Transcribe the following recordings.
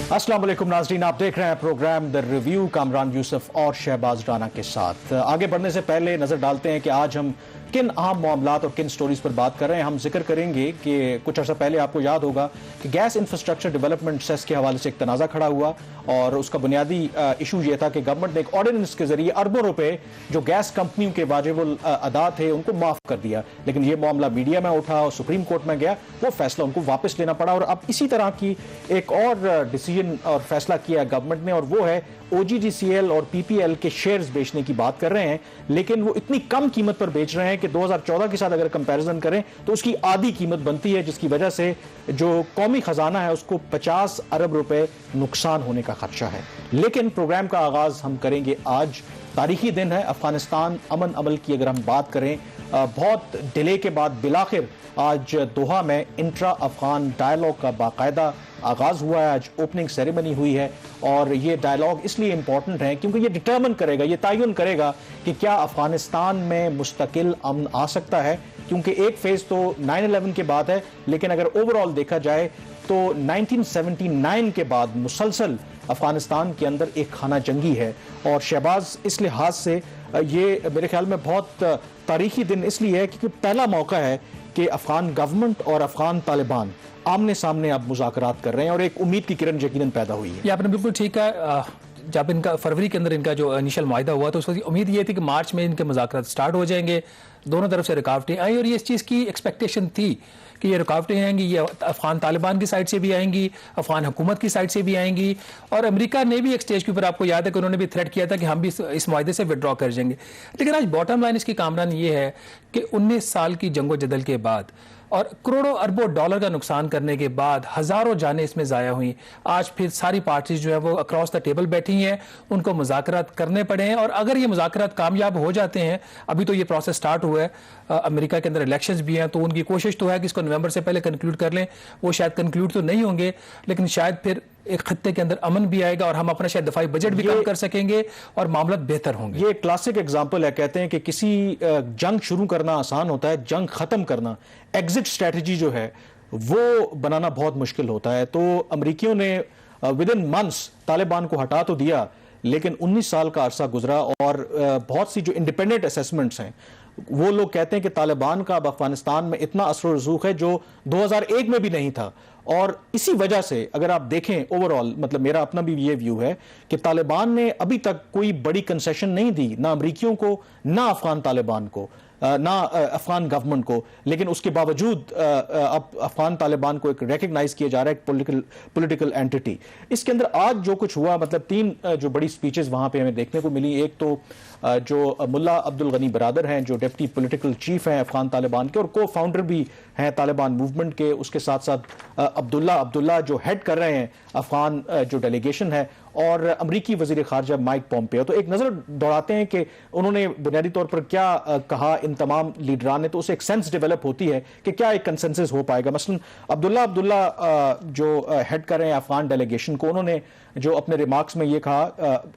अस्सलाम वालेकुम नाज़रीन, आप देख रहे हैं programme the review Kamran Yusuf और शहबाज राना के साथ। आगे बढ़ने से पहले नजर डालते हैं कि आज हम किन अहम मामलात और किन स्टोरीज पर बात कर रहे हैं। हम जिक्र करेंगे कि कुछ अर्सा पहले आपको याद होगा कि गैस इंफ्रास्ट्रक्चर डेवलपमेंट सेस के हवाले से एक तनाज़ा खड़ा हुआ और उसका बुनियादी इशू ये था कि गवर्नमेंट ने एक ऑर्डिनेंस के जरिए अरबों रुपए जो गैस कंपनियों के वाजिबुल अदा थे उनको माफ कर दिया, लेकिन ये मामला मीडिया में उठा और सुप्रीम कोर्ट में गया, वो फैसला उनको वापस लेना पड़ा। और अब इसी तरह की एक और डिसीजन और फैसला किया गवर्नमेंट ने, और वो है OGDCL और PPL के शेयर्स बेचने की बात कर रहे हैं, लेकिन वो इतनी कम कीमत पर बेच रहे हैं कि 2014 के साथ अगर कंपैरिजन करें तो उसकी आधी कीमत बनती है, जिसकी वजह से जो कौमी खजाना है उसको 50 अरब रुपए नुकसान होने का खदशा है। लेकिन प्रोग्राम का आगाज हम करेंगे आज। तारीखी दिन है अफगानिस्तान अमन अमल की अगर हम बात करें, बहुत डिले के बाद बिलाखिर आज दोहा में इंट्रा अफगान डायलॉग का बाकायदा आगाज हुआ है। आज ओपनिंग सेरेमनी हुई है और ये डायलॉग इसलिए इंपॉर्टेंट है क्योंकि ये डिटरमिन करेगा, ये तयन करेगा कि क्या अफगानिस्तान में मुस्तकिल अमन आ सकता है, क्योंकि एक फेज तो 9/11 के बाद है, लेकिन अगर ओवरऑल देखा जाए तो 1979 के बाद मुसलसल अफगानिस्तान के अंदर एक खाना जंगी है। और शहबाज इस लिहाज से ये मेरे ख्याल में बहुत तारीखी दिन इसलिए है क्योंकि पहला मौका है कि अफगान गवर्नमेंट और अफगान तालिबान आमने सामने अब मुज़ाकरात कर रहे हैं और एक उम्मीद की किरण यकीनन पैदा हुई है। ये आपने बिल्कुल ठीक है। जब इनका फरवरी के अंदर इनका जो इनिशियल मुआहिदा हुआ तो उसकी उम्मीद ये थी कि मार्च में इनके मुज़ाकरात स्टार्ट हो जाएंगे, दोनों तरफ से रुकावटें आई और ये इस चीज़ की एक्सपेक्टेशन थी कि ये रुकावटें आएंगी, ये अफगान तालिबान की साइड से भी आएंगी, अफगान हुकूमत की साइड से भी आएंगी। और अमेरिका ने भी एक स्टेज के ऊपर आपको याद है कि उन्होंने भी थ्रेट किया था कि हम भी इस मुआहिदे से विड्रॉ कर जाएंगे। लेकिन आज बॉटम लाइन इसकी कामरान ये है कि 19 साल की जंगोजदल के बाद और करोड़ों अरबों डॉलर का नुकसान करने के बाद हज़ारों जानें इसमें ज़ाया हुई, आज फिर सारी पार्टीज जो है वो अक्रॉस द टेबल बैठी हैं, उनको मुज़ाकरात करने पड़े हैं। और अगर ये मुज़ाकरात कामयाब हो जाते हैं, अभी तो ये प्रोसेस स्टार्ट हुआ है, अमेरिका के अंदर इलेक्शंस भी हैं, तो उनकी कोशिश तो है कि इसको नवंबर से पहले कंक्लूड कर लें। वो शायद कंक्लूड तो नहीं होंगे, लेकिन शायद फिर एक खत्ते के अंदर अमन भी आएगा और हम अपना शायद दफाई बजट भी कम कर सकेंगे और मामला बेहतर होंगे। ये क्लासिक एग्जांपल है, कहते हैं कि किसी जंग शुरू करना आसान होता है, जंग खत्म करना, एग्जिट स्ट्रेटजी जो है वो बनाना बहुत मुश्किल होता है। तो अमेरिकियों ने विद इन मंथ्स तालिबान को हटा तो दिया, लेकिन 19 साल का अरसा गुजरा और बहुत सी जो इंडिपेंडेंट असेसमेंट्स हैं वो लोग कहते हैं कि तालिबान का अब अफगानिस्तान में इतना असर रसूख है जो 2001 में भी नहीं था। और इसी वजह से अगर आप देखें ओवरऑल, मतलब मेरा अपना भी ये व्यू है कि तालिबान ने अभी तक कोई बड़ी कंसेशन नहीं दी, ना अमरीकियों को, ना अफगान तालिबान को, ना अफगान गवर्नमेंट को, लेकिन उसके बावजूद अब अफगान तालिबान को एक रिकग्नाइज किया जा रहा है, एक पॉलिटिकल एंटिटी। इसके अंदर आज जो कुछ हुआ, मतलब 3 जो बड़ी स्पीचेस वहां पे हमें देखने को मिली। एक तो जो मुल्ला अब्दुल गनी बरादर हैं जो डिप्टी पॉलिटिकल चीफ हैं अफगान तालिबान के और को फाउंडर भी हैं तालिबान मूवमेंट के, उसके साथ साथ अब्दुल्ला जो हेड कर रहे हैं अफगान जो डेलीगेशन है, और अमरीकी वजीर खारजा माइक पोम्पियो। तो एक नज़र दौड़ाते हैं कि उन्होंने बुनियादी तौर पर क्या कहा इन तमाम लीडरान ने, तो उससे एक सेंस डेवलप होती है कि क्या एक कंसेंसस हो पाएगा। मसलन अब्दुल्ला जो हेड कर रहे हैं अफगान डेलीगेशन को, उन्होंने जो अपने रिमार्क्स में ये कहा,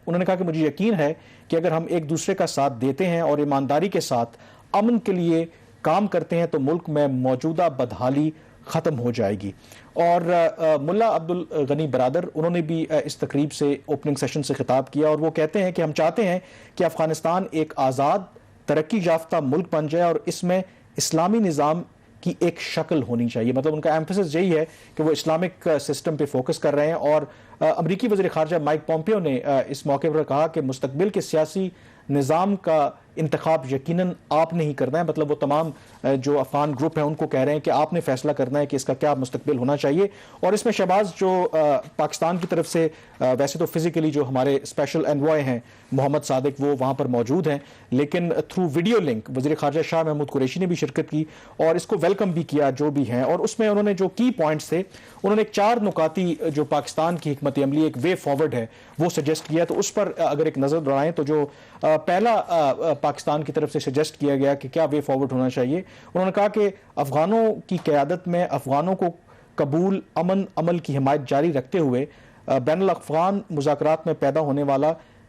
उन्होंने कहा कि मुझे यकीन है कि अगर हम एक दूसरे का साथ देते हैं और ईमानदारी के साथ अमन के लिए काम करते हैं तो मुल्क में मौजूदा बदहाली ख़त्म हो जाएगी। और मुल्ला अब्दुल गनी बरादर उन्होंने भी इस तकरीब से ओपनिंग सेशन से खिताब किया और वो कहते हैं कि हम चाहते हैं कि अफगानिस्तान एक आज़ाद तरक्की याफ्ता मुल्क बन जाए और इसमें इस्लामी निज़ाम की एक शक्ल होनी चाहिए। मतलब उनका एम्फेसिस यही है कि वो इस्लामिक सिस्टम पे फोकस कर रहे हैं। और अमरीकी वज़ीर ख़ारजा माइक पोम्पियो ने इस मौके पर कहा कि मुस्तकबिल के सियासी निज़ाम का इंतखाब यकीनन आपने ही करना है। मतलब वो तमाम जो अफगान ग्रुप हैं उनको कह रहे हैं कि आपने फैसला करना है कि इसका क्या मुस्तकबिल होना चाहिए। और इसमें शहबाज जो पाकिस्तान की तरफ से वैसे तो फिजिकली जो हमारे स्पेशल एनवॉय हैं मोहम्मद सादिक वो वहाँ पर मौजूद हैं, लेकिन थ्रू वीडियो लिंक वज़ीर ख़ारजा शाह महमूद कुरैशी ने भी शिरकत की और इसको वेलकम भी किया जो भी हैं। और उसमें उन्होंने जो की पॉइंट्स थे, उन्होंने 4 नुकाती जो पाकिस्तान की हिकमत अमली एक वे फॉरवर्ड है वो सजेस्ट किया। तो उस पर अगर एक नज़र दौड़ाएं तो जो पहला पाकिस्तान की तरफ से सजेस्ट किया गया कि क्या वे फॉरवर्ड होना चाहिए, उन्होंने कहा कि अफगानों की क़यादत में अफगानों को कबूल अमन अमल की हिमायत जारी रखते हुए बैनुल अफ़गान मुज़ाकरात में पैदा होने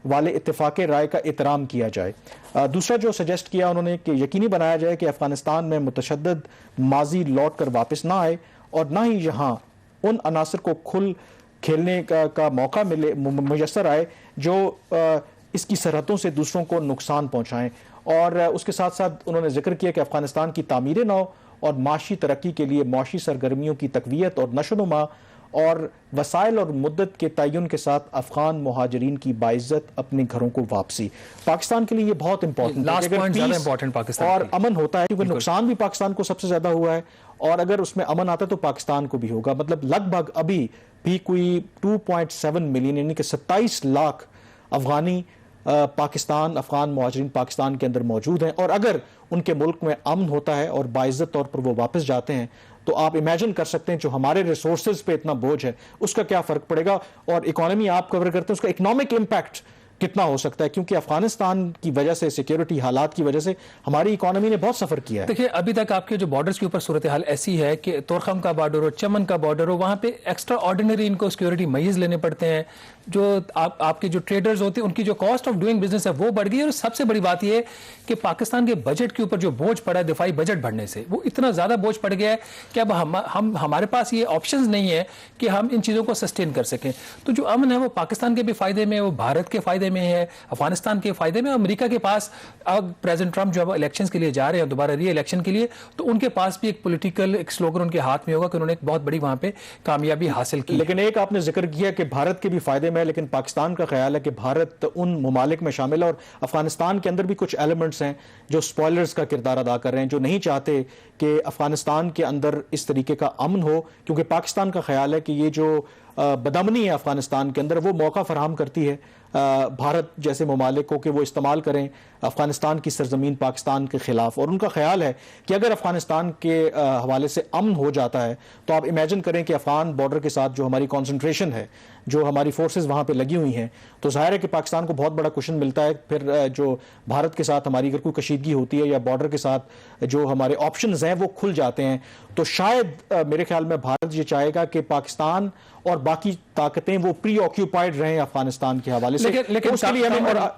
वाले इत्तेफाक़ राय का एहतराम किया जाए। दूसरा जो सजेस्ट किया उन्होंने कि यकीनी बनाया जाए कि अफगानिस्तान में मुतशद्दद माजी लौट कर वापस ना आए और ना ही यहाँ उन अनासर को खुल खेलने का मौका मिले, मुयस्सर आए, जो इसकी सरहदों से दूसरों को नुकसान पहुंचाएं। और उसके साथ साथ उन्होंने जिक्र किया कि अफगानिस्तान की तामीर नौ और माशी तरक्की के लिए माशी सरगर्मियों की तकवीयत और नशोनुमा और वसाइल और मुद्दत के तयन के साथ अफगान मुहाजिरीन की बाइज्जत अपने घरों को वापसी। पाकिस्तान के लिए ये बहुत इंपॉर्टेंट है और अमन होता है, क्योंकि नुकसान भी पाकिस्तान को सबसे ज्यादा हुआ है, और अगर उसमें अमन आता है तो पाकिस्तान को भी होगा। मतलब लगभग अभी भी कोई 2.7 मिलियन यानी कि 27 लाख अफगानी पाकिस्तान, अफगान मुहाजिरीन पाकिस्तान के अंदर मौजूद हैं, और अगर उनके मुल्क में अमन होता है और बाइज्जत तौर पर वो वापस जाते हैं तो आप इमेजिन कर सकते हैं जो हमारे रिसोर्सेज पे इतना बोझ है उसका क्या फर्क पड़ेगा, और इकोनॉमी आप कवर करते हैं उसका इकोनॉमिक इम्पैक्ट कितना हो सकता है, क्योंकि अफगानिस्तान की वजह से, सिक्योरिटी हालात की वजह से हमारी इकोनॉमी ने बहुत सफर किया है। देखिए, अभी तक आपके जो बॉर्डर्स के ऊपर सूरत हाल ऐसी है कि तोरखम का बॉर्डर हो, चमन का बॉर्डर हो, वहां पे एक्स्ट्रा ऑर्डिनरी इनको सिक्योरिटी मईज लेने पड़ते हैं। जो आपके जो ट्रेडर्स होते हैं उनकी जो कॉस्ट ऑफ डूइंग बिजनेस है वो बढ़ गई है। और सबसे बड़ी बात यह है कि पाकिस्तान के बजट के ऊपर जो बोझ पड़ा है दिफाई बजट बढ़ने से, वो इतना ज्यादा बोझ पड़ गया है कि अब हम हमारे पास ये ऑप्शंस नहीं है कि हम इन चीजों को सस्टेन कर सकें। तो जो अमन है वो पाकिस्तान के भी फायदे में, वो भारत के फायदे में है, अफगानिस्तान के फायदे में। अमेरिका के पास अब प्रेसिडेंट ट्रंप जो इलेक्शंस के लिए जा रहे हैं, दोबारा री इलेक्शन के लिए, तो उनके पास भी एक पॉलिटिकल एक स्लोगन उनके हाथ में होगा कि उन्होंने एक बहुत बड़ी वहां पे कामयाबी हासिल की। लेकिन एक आपने जिक्र किया कि भारत के भी फायदे में, लेकिन पाकिस्तान का ख्याल है कि भारत उन ममालिक में शामिल है, और अफगानिस्तान के अंदर भी कुछ एलिमेंट्स हैं जो स्पॉयलर्स का किरदार अदा कर रहे हैं, जो नहीं चाहते कि अफगानिस्तान के अंदर इस तरीके का अमन हो, क्योंकि पाकिस्तान का ख्याल है कि ये जो बदअमनी है अफगानिस्तान के अंदर वो मौका फराहम करती है भारत जैसे ममालिक को कि वो इस्तेमाल करें अफगानिस्तान की सरजमीन पाकिस्तान के खिलाफ। और उनका ख्याल है कि अगर अफगानिस्तान के हवाले से अमन हो जाता है तो आप इमेजिन करें कि अफगान बॉर्डर के साथ जो हमारी कॉन्सेंट्रेशन है, जो हमारी फोर्सेस वहाँ पे लगी हुई हैं, तो जाहिर है कि पाकिस्तान को बहुत बड़ा कुशन मिलता है। फिर जो भारत के साथ हमारी अगर कोई कशीदगी होती है या बॉर्डर के साथ जो हमारे ऑप्शंस हैं वो खुल जाते हैं, तो शायद मेरे ख्याल में भारत ये चाहेगा कि पाकिस्तान और बाकी ताकतें वो प्री ऑक्यूपाइड रहे अफगानिस्तान के हवाले से। लेकिन उसके लिए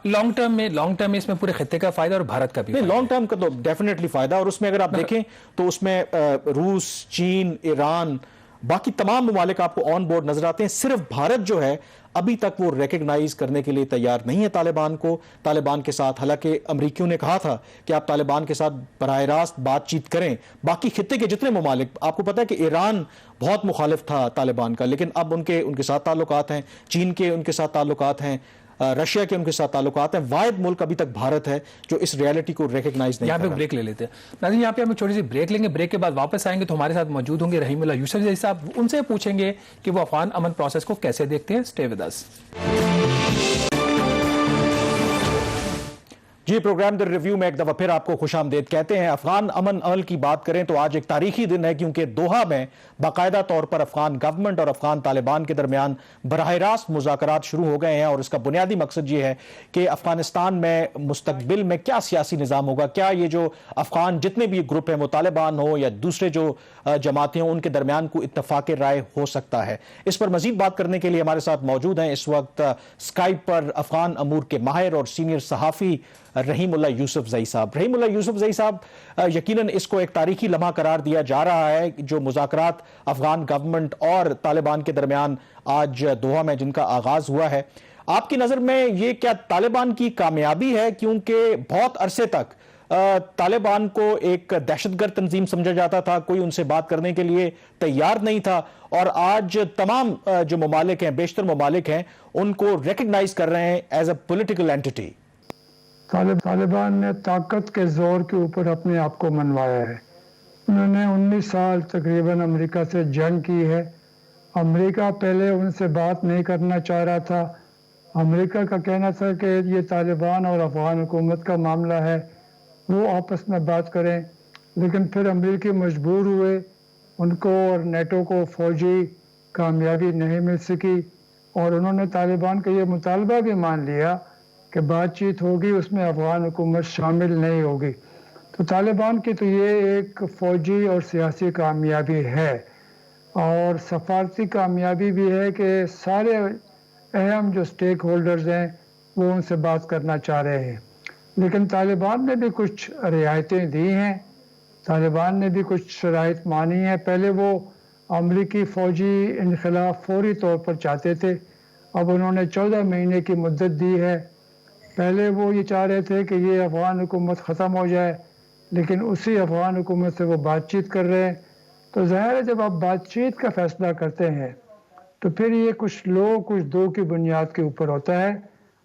लॉन्ग टर्म में इसमें पूरे खित्ते का फायदा और भारत का भी नहीं, लॉन्ग टर्म का तो डेफिनेटली फायदा। और उसमें अगर आप देखें तो उसमें रूस, चीन, ईरान, बाकी तमाम ममालिक आपको ऑन बोर्ड नजर आते हैं। सिर्फ भारत जो है अभी तक वो रिकग्नाइज करने के लिए तैयार नहीं है तालिबान को, तालिबान के साथ। हालांकि अमरीकियों ने कहा था कि आप तालिबान के साथ बराह रास्त बातचीत करें। बाकी खित्ते के जितने ममालिक, आपको पता है कि ईरान बहुत मुखालिफ था तालिबान का, लेकिन अब उनके साथ ताल्लुकात हैं, चीन के उनके साथ ताल्लुकात हैं, रशिया के उनके साथ ताल्लुकात हैं। वाहिद मुल्क अभी तक भारत है जो इस रियलिटी को रिकग्नाइज नहीं कर रहा। यहाँ पे ब्रेक ले लेते हैं नाज़रीन, यहाँ पे हम छोटी सी ब्रेक लेंगे। ब्रेक के बाद वापस आएंगे तो हमारे साथ मौजूद होंगे रहीमुल्लाह यूसुफ जैसी साहब। उनसे पूछेंगे कि वो अफगान अमन प्रोसेस को कैसे देखते हैं। Stay with us. जी, प्रोग्राम द रिव्यू में एक दफा फिर आपको खुशामदीद कहते हैं। अफगान अमन अमल की बात करें तो आज एक तारीखी दिन है, क्योंकि दोहा में बाकायदा तौर पर अफगान गवर्नमेंट और अफगान तालिबान के दरमियान बराह रास्त मुज़ाकरात शुरू हो गए हैं। और इसका बुनियादी मकसद ये है कि अफगानिस्तान में मुस्तकबिल में क्या सियासी निज़ाम होगा, क्या ये जो अफगान जितने भी ग्रुप हैं, वो तालिबान हो या दूसरे जो जमातें हों, उनके दरमियान को इत्तफाक राय हो सकता है। इस पर मजीद बात करने के लिए हमारे साथ मौजूद हैं इस वक्त स्काइप पर अफगान अमूर के माहिर और सीनियर सहाफ़ी रहीमुल्लाह यूसुफ जई साहब। रहीमुल्लाह यूसुफ जई साहब, यकीनन इसको एक तारीखी लम्हा करार दिया जा रहा है जो मुज़ाकरात अफगान गवर्नमेंट और तालिबान के दरमियान आज दोहा में जिनका आगाज हुआ है, आपकी नज़र में ये क्या तालिबान की कामयाबी है? क्योंकि बहुत अरसे तक तालिबान को एक दहशतगर्द तंजीम समझा जाता था, कोई उनसे बात करने के लिए तैयार नहीं था, और आज तमाम जो ममालिक हैं, बेशतर ममालिक हैं, उनको रिकग्नाइज कर रहे हैं as a political entity. Taliban ने ताकत के जोर के ऊपर अपने आप को मनवाया है। उन्होंने 19 साल तकरीबन अमेरिका से जंग की है। अमेरिका पहले उनसे बात नहीं करना चाह रहा था। अमेरिका का कहना था कि ये तालिबान और अफगान हुकूमत का मामला है, वो आपस में बात करें। लेकिन फिर अमेरिकी मजबूर हुए, उनको और नेटो को फौजी कामयाबी नहीं मिल सकी, और उन्होंने तालिबान का ये मुतालबा भी मान लिया कि बातचीत होगी, उसमें अफगान हुकूमत शामिल नहीं होगी। तो तालिबान की तो ये एक फ़ौजी और सियासी कामयाबी है, और सफारती कामयाबी भी है कि सारे अहम जो स्टेक होल्डर्स हैं वो उनसे बात करना चाह रहे हैं। लेकिन तालिबान ने भी कुछ रियायतें दी हैं, तालिबान ने भी कुछ शराइत मानी हैं। पहले वो अमरीकी फ़ौजी इनक़िलाब फौरी तौर पर चाहते थे। अब उन्होंने 14 महीने की मुद्दत दी है। पहले वो ये चाह रहे थे कि ये अफ़गान हुकूमत ख़त्म हो जाए, लेकिन उसी अफ़गान हुकूमत से वो बातचीत कर रहे हैं। तो ज़ाहिर है जब आप बातचीत का फ़ैसला करते हैं तो फिर ये कुछ लोग कुछ दो की बुनियाद के ऊपर होता है।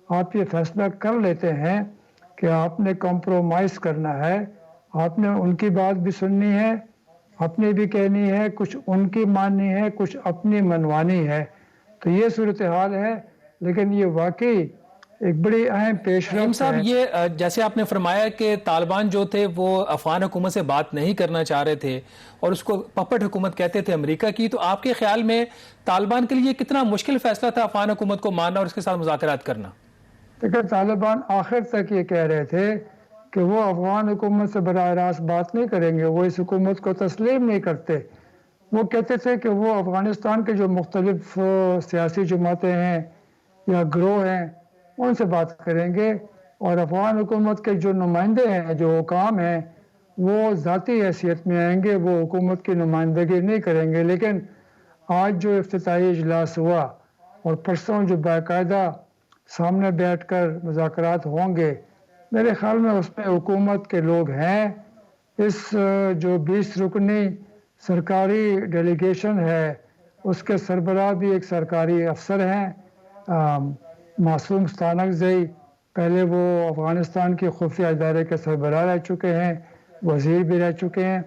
आप ये फ़ैसला कर लेते हैं कि आपने कॉम्प्रोमाइज़ करना है, आपने उनकी बात भी सुननी है, अपनी भी कहनी है, कुछ उनकी माननी है, कुछ अपनी मनवानी है। तो ये सूरत हाल है, लेकिन ये वाकई एक बड़ी अहम रहीम पेशरफ साहब, है। ये जैसे आपने फरमाया कि तालिबान जो थे वो अफगान हुकूमत से बात नहीं करना चाह रहे थे और उसको पपट हुकूमत कहते थे अमेरिका की, तो आपके ख्याल में तालिबान के लिए कितना मुश्किल फैसला था अफगान हुकूमत को मानना और उसके साथ मुज़ाकरात करना? देखिए, तालिबान आखिर तक ये कह रहे थे कि वो अफगान हुकूमत से बराह रास्त बात नहीं करेंगे, वो इस हुकूमत को तस्लीम नहीं करते। वो कहते थे कि वो अफ़गानिस्तान के जो मुख्तलिफ सियासी जमातें हैं या ग्रोह हैं उनसे बात करेंगे, और अफ़गान हुकूमत के जो नुमाइंदे हैं, जो हुकाम हैं, वो ज़ाती हैसियत में आएंगे, वो हुकूमत की नुमाइंदगी नहीं करेंगे। लेकिन आज जो इफ्तिताई इजलास हुआ और परसों जो बाकायदा सामने बैठकर मुज़ाकरात होंगे, मेरे ख़्याल में उसमें हुकूमत के लोग हैं। इस जो 20 रुकनी सरकारी डेलीगेशन है उसके सरबराह भी एक सरकारी अफसर हैं, मासूम स्थानकज़ई। पहले वो अफ़गानिस्तान के खुफिया इदारे के सरबराह रह चुके हैं, वज़ीर भी रह चुके हैं।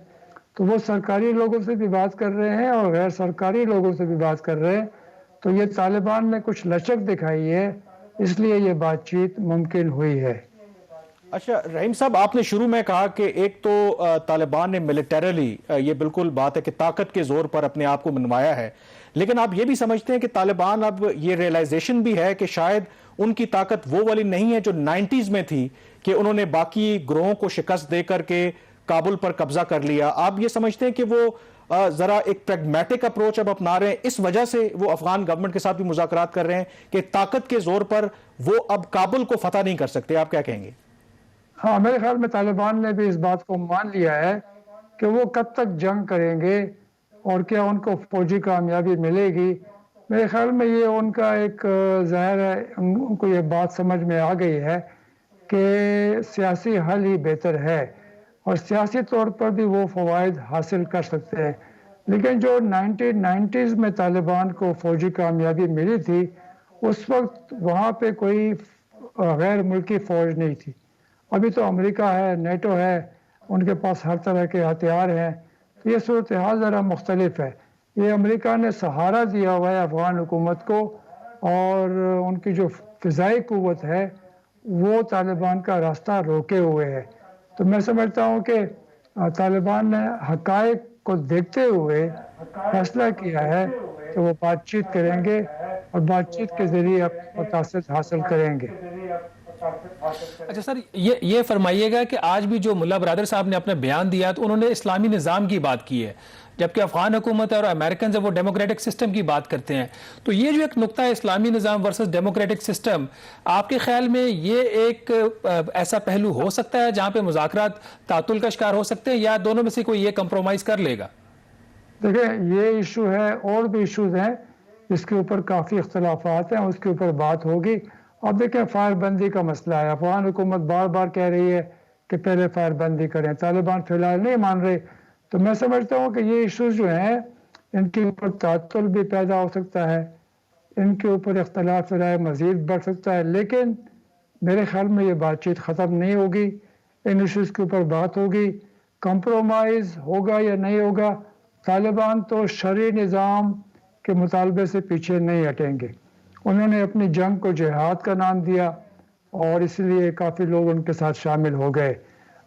तो वो सरकारी लोगों से भी बात कर रहे हैं और गैर सरकारी लोगों से भी बात कर रहे हैं। तो ये तालिबान ने कुछ लचक दिखाई है, इसलिए ये बातचीत मुमकिन हुई है। अच्छा रहीम साहब, आपने शुरू में कहा कि एक तो तालिबान ने मिलिटरली, ये बिल्कुल बात है कि ताकत के जोर पर अपने आप को मनवाया है, लेकिन आप ये भी समझते हैं कि तालिबान अब ये रियलाइजेशन भी है कि शायद उनकी ताकत वो वाली नहीं है जो 90s में थी कि उन्होंने बाकी ग्रोहों को शिकस्त दे करके काबुल पर कब्जा कर लिया। आप ये समझते हैं कि वो जरा एक प्रैग्मेटिक अप्रोच अब अपना रहे हैं, इस वजह से वो अफगान गवर्नमेंट के साथ भी मुज़ाकरात कर रहे हैं कि ताकत के जोर पर वो अब काबुल को फतह नहीं कर सकते? आप क्या कहेंगे? हाँ, मेरे ख्याल में तालिबान ने भी इस बात को मान लिया है कि वो कब तक जंग करेंगे और क्या उनको फौजी कामयाबी मिलेगी। मेरे ख्याल में ये उनका एक ज़ाहिर है, उनको ये बात समझ में आ गई है कि सियासी हल ही बेहतर है और सियासी तौर पर भी वो फ़वाइद हासिल कर सकते हैं। लेकिन जो 1990s में तालिबान को फौजी कामयाबी मिली थी, उस वक्त वहाँ पे कोई गैर मुल्की फ़ौज नहीं थी। अभी तो अमेरिका है, नेटो है, उनके पास हर तरह के हथियार हैं। तो ये सूरत हाल ज़रा मुख्तलिफ है। ये अमेरिका ने सहारा दिया हुआ है अफ़गान हुकूमत को, और उनकी जो फ़िज़ाई क़ुव्वत है वो तालिबान का रास्ता रोके हुए है। तो मैं समझता हूँ कि तालिबान ने हक़ाइक़ को देखते हुए फैसला किया है कि वो बातचीत करेंगे और बातचीत के ज़रिए अपना मक़ासद हासिल करेंगे। अच्छा सर, ये फरमाइएगा कि आज भी जो मुल्ला बरादर साहब ने अपना बयान दिया तो उन्होंने इस्लामी निज़ाम की बात की है, जबकि अफगान हुकूमत और अमेरिकन वो डेमोक्रेटिक सिस्टम की बात करते हैं। तो ये जो एक नुक्ता है इस्लामी निज़ाम वर्सेस डेमोक्रेटिक सिस्टम, आपके ख्याल में ये एक ऐसा पहलू हो सकता है जहां पे मुज़ाकरात तातुल का शिकार हो सकते हैं, या दोनों में से कोई ये कंप्रोमाइज़ कर लेगा? देखिए, ये इशू है, और भी इशूज़ हैं जिसके ऊपर काफ़ी इख्तलाफात हैं, उसके ऊपर बात होगी। अब देखें, फायरबंदी का मसला है। अफगान हुकूमत बार बार कह रही है कि पहले फायरबंदी करें, तालिबान फ़िलहाल नहीं मान रहे। तो मैं समझता हूँ कि ये इशूज़ जो हैं इनके ऊपर तातुल भी पैदा हो सकता है, इनके ऊपर इख्तलाफ राय मज़ीद बढ़ सकता है। लेकिन मेरे ख्याल में ये बातचीत ख़त्म नहीं होगी, इन इशूज़ के ऊपर बात होगी। कंप्रोमाइज़ होगा या नहीं होगा, तालिबान तो शरई निज़ाम के मुतालबे से पीछे नहीं हटेंगे। उन्होंने अपनी जंग को जिहाद का नाम दिया और इसलिए काफ़ी लोग उनके साथ शामिल हो गए।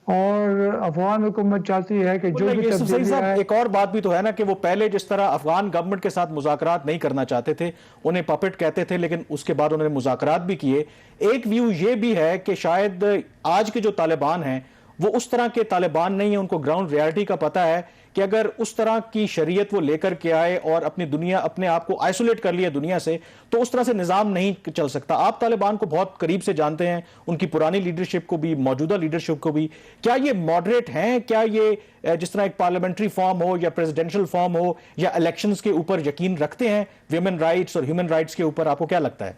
और अफगान हुकूमत चाहती है कि जो भी तब्दीली है। एक और बात भी तो है ना कि वो पहले जिस तरह अफगान गवर्नमेंट के साथ मुज़ाकरात नहीं करना चाहते थे, उन्हें पपेट कहते थे, लेकिन उसके बाद उन्होंने मुज़ाकरात भी किए। एक व्यू ये भी है कि शायद आज के जो तालिबान हैं वो उस तरह के तालिबान नहीं है, उनको ग्राउंड रियलिटी का पता है कि अगर उस तरह की शरीयत वो लेकर के आए और अपने आप को आइसोलेट कर लिया दुनिया से, तो उस तरह से निज़ाम नहीं चल सकता। आप तालिबान को बहुत करीब से जानते हैं, उनकी पुरानी लीडरशिप को भी, मौजूदा लीडरशिप को भी। क्या ये मॉडरेट हैं? क्या ये जिस तरह एक पार्लियामेंट्री फॉर्म हो या प्रेसिडेंशियल फॉर्म हो या इलेक्शंस के ऊपर यकीन रखते हैं, वुमेन राइट्स और ह्यूमन राइट्स के ऊपर? आपको क्या लगता है?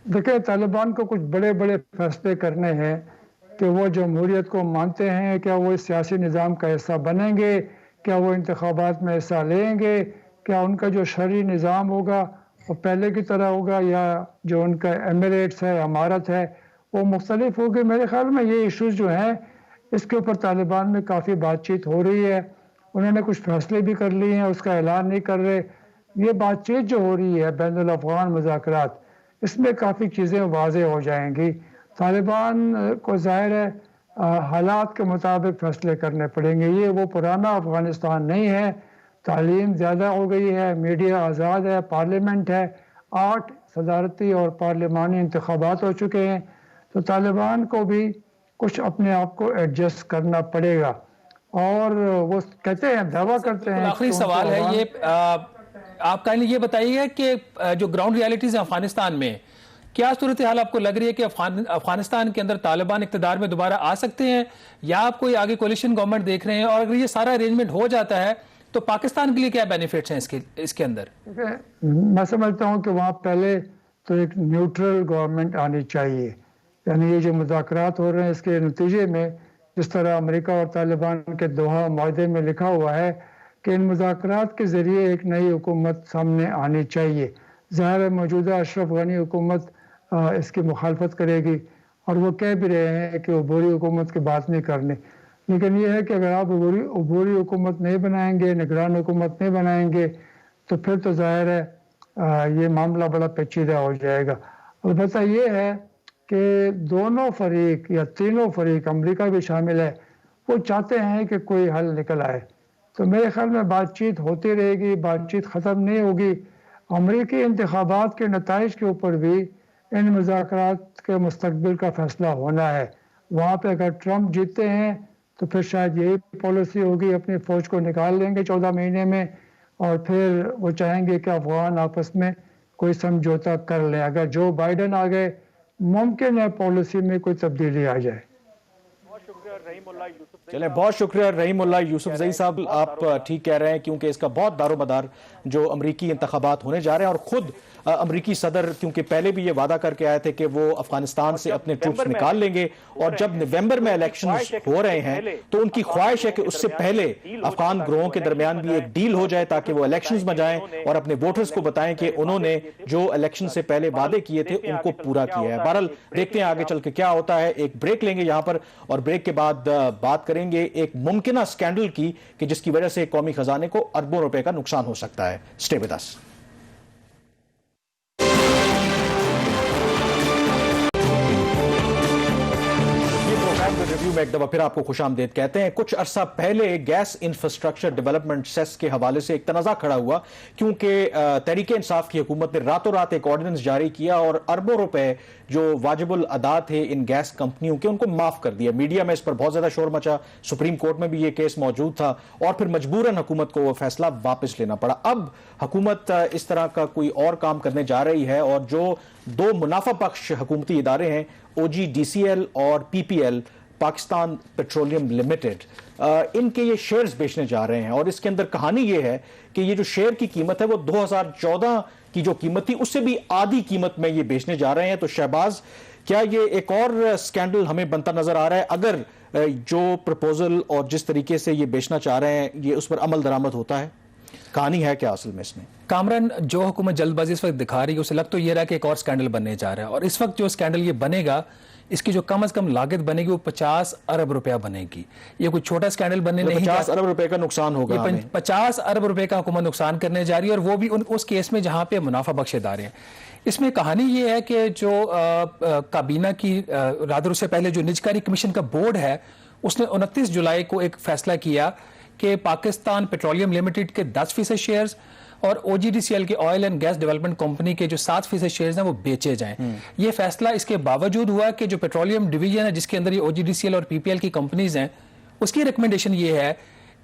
देखिए, तालिबान को कुछ बड़े बड़े फैसले करने हैं कि वो जमहूरियत को मानते हैं, क्या वो इस सियासी निज़ाम का हिस्सा बनेंगे, क्या वो इंतखाबात में हिस्सा लेंगे, क्या उनका जो शरई निज़ाम होगा वो पहले की तरह होगा, या जो उनका एमिरेट्स है, अमारत है, वो मुख्तलिफ होगी। मेरे ख्याल में ये इशूज़ जो हैं इसके ऊपर तालिबान में काफ़ी बातचीत हो रही है। उन्होंने कुछ फैसले भी कर लिए हैं, उसका ऐलान नहीं कर रहे। ये बातचीत जो हो रही है बैनुल अफ़गान मुज़ाकरात, इसमें काफ़ी चीज़ें वाज़ेह हो जाएंगी। तालिबान को ज़ाहिर है हालात के मुताबिक फ़ैसले करने पड़ेंगे। ये वो पुराना अफ़गानिस्तान नहीं है। तालीम ज़्यादा हो गई है, मीडिया आज़ाद है, पार्लियामेंट है, 8 सदारती और पार्लिमानी इंतखाबात हो चुके हैं। तो तालिबान को भी कुछ अपने आप को एडजस्ट करना पड़ेगा। और वो कहते हैं, दावा करते हैं। आखिरी सवाल है ये, आप काइंडली ये बताइए कि जो ग्राउंड रियलिटीज है अफगानिस्तान में, क्या सूरत हाल आपको लग रही है कि अफगानिस्तान के अंदर तालिबान इक़्तिदार में दोबारा आ सकते हैं, या आप कोई आगे कोलिशन गवर्नमेंट देख रहे हैं? और अगर ये सारा अरेंजमेंट हो जाता है तो पाकिस्तान के लिए क्या बेनिफिट्स हैं इसके अंदर? मैं समझता हूँ कि वहाँ पहले तो एक न्यूट्रल गवर्नमेंट आनी चाहिए। यानी ये जो मुज़ाकरात हो रहे हैं इसके नतीजे में, जिस तरह अमेरिका और तालिबान के दोहा माहदे में लिखा हुआ है कि इन मुज़ाकरात के ज़रिए एक नई हुकूमत सामने आनी चाहिए। ज़ाहिर है मौजूदा अशरफ गनी हुकूमत इसकी मुखालफत करेगी, और वो कह भी रहे हैं कि अबूरी हुकूमत की बात नहीं करनी। लेकिन ये है कि अगर आप अबूरी हुकूमत नहीं बनाएंगे, निगरान हुकूमत नहीं बनाएंगे, तो फिर तो ज़ाहिर है ये मामला बड़ा पेचीदा हो जाएगा। अलबत्ता ये है कि दोनों फरीक या तीनों फरीक, अमेरिका भी शामिल है, वो चाहते हैं कि कोई हल निकल आए। तो मेरे ख्याल में बातचीत होती रहेगी, बातचीत ख़त्म नहीं होगी। अमरीकी इंतखाबात के नताइज के ऊपर भी इन मुज़ाकरात के मुस्तकबिल का फ़ैसला होना है। वहाँ पे अगर ट्रंप जीतते हैं तो फिर शायद यही पॉलिसी होगी, अपनी फ़ौज को निकाल लेंगे 14 महीने में, और फिर वो चाहेंगे कि अफ़गान आपस में कोई समझौता कर लें। अगर जो बाइडन आ गए, मुमकिन है पॉलिसी में कोई तब्दीली आ जाए। चले, बहुत शुक्रिया रहीमुल्लाह यूसुफजई साहब। आप ठीक कह रहे हैं, क्योंकि इसका बहुत दारोमदार जो अमरीकी इंतखाबात होने जा रहे हैं, और खुद अमरीकी सदर क्योंकि पहले भी ये वादा करके आए थे कि वो अफगानिस्तान से अपने ट्रूप्स निकाल लेंगे, और जब नवंबर में इलेक्शंस हो रहे हैं तो उनकी ख्वाहिश है कि उससे पहले अफगान ग्रोहों के दरमियान भी एक डील हो जाए, ताकि वो इलेक्शंस में जाएं और अपने वोटर्स को बताएं कि उन्होंने जो इलेक्शन से पहले वादे किए थे उनको पूरा किया है। बहरहाल देखते हैं आगे चल के क्या होता है। एक ब्रेक लेंगे यहां पर, और ब्रेक के बाद बात करेंगे एक मुमकिना स्कैंडल की कि जिसकी वजह से कौमी खजाने को अरबों रुपए का नुकसान हो सकता है। Stay with us. रिव्यू में एक दफा फिर आपको खुशामदीद कहते हैं। कुछ अरसा पहले गैस इंफ्रास्ट्रक्चर डेवलपमेंट सेस के हवाले से एक तनाज़ा खड़ा हुआ, क्योंकि तहरीक इंसाफ की हुकूमत ने रातों रात एक ऑर्डिनेंस जारी किया और अरबों रुपए जो वाजिबुल अदा थे इन गैस कंपनियों के, उनको माफ कर दिया। मीडिया में इस पर बहुत ज्यादा शोर मचा, सुप्रीम कोर्ट में भी ये केस मौजूद था, और फिर मजबूरन हुकूमत को वो फैसला वापस लेना पड़ा। अब हुकूमत इस तरह का कोई और काम करने जा रही है, और जो दो मुनाफा बख्श हुकूमती इदारे हैं, OGDCL और PPL, पाकिस्तान पेट्रोलियम लिमिटेड, इनके ये शेयर्स बेचने जा रहे हैं। और इसके अंदर कहानी ये है कि ये जो शेयर की कीमत है वो 2014 की जो कीमत थी उससे भी आधी कीमत में ये बेचने जा रहे हैं। तो शहबाज, क्या ये एक और स्कैंडल हमें बनता नजर आ रहा है अगर जो प्रपोजल और जिस तरीके से ये बेचना चाह रहे हैं ये उस पर अमल दरामद होता है? कहानी है क्या असल में इसमें? कामरान, जो हुकूमत जल्दबाजी इस वक्त दिखा रही है उसे लग तो ये रहा कि एक और स्कैंडल बनने जा रहा है, और इस वक्त जो स्कैंडल ये बनेगा इसकी जो कम से कम लागत बनेगी वो 50 अरब रुपया बनेगी। ये कोई छोटा स्कैंडल बनने नहीं, 50 अरब रुपए का नुकसान होगा। 50 अरब रुपए का हुकूमत नुकसान करने जा रही है, और वो भी उस केस में जहां पे मुनाफा बख्श इदारे हैं। इसमें कहानी ये है कि जो काबीना की रात से पहले जो निजकारी कमीशन का बोर्ड है उसने 29 जुलाई को एक फैसला किया कि पाकिस्तान पेट्रोलियम लिमिटेड के 10% शेयर्स और OGDCL के oil and gas development company के जो 7% शेयर्स हैं वो बेचे जाएं। ये फैसला इसके बावजूद हुआ कि जो पेट्रोलियम डिवीजन है जिसके अंदर ये OGDCL और PPL की कंपनीज हैं, उसकी रिकमेंडेशन ये है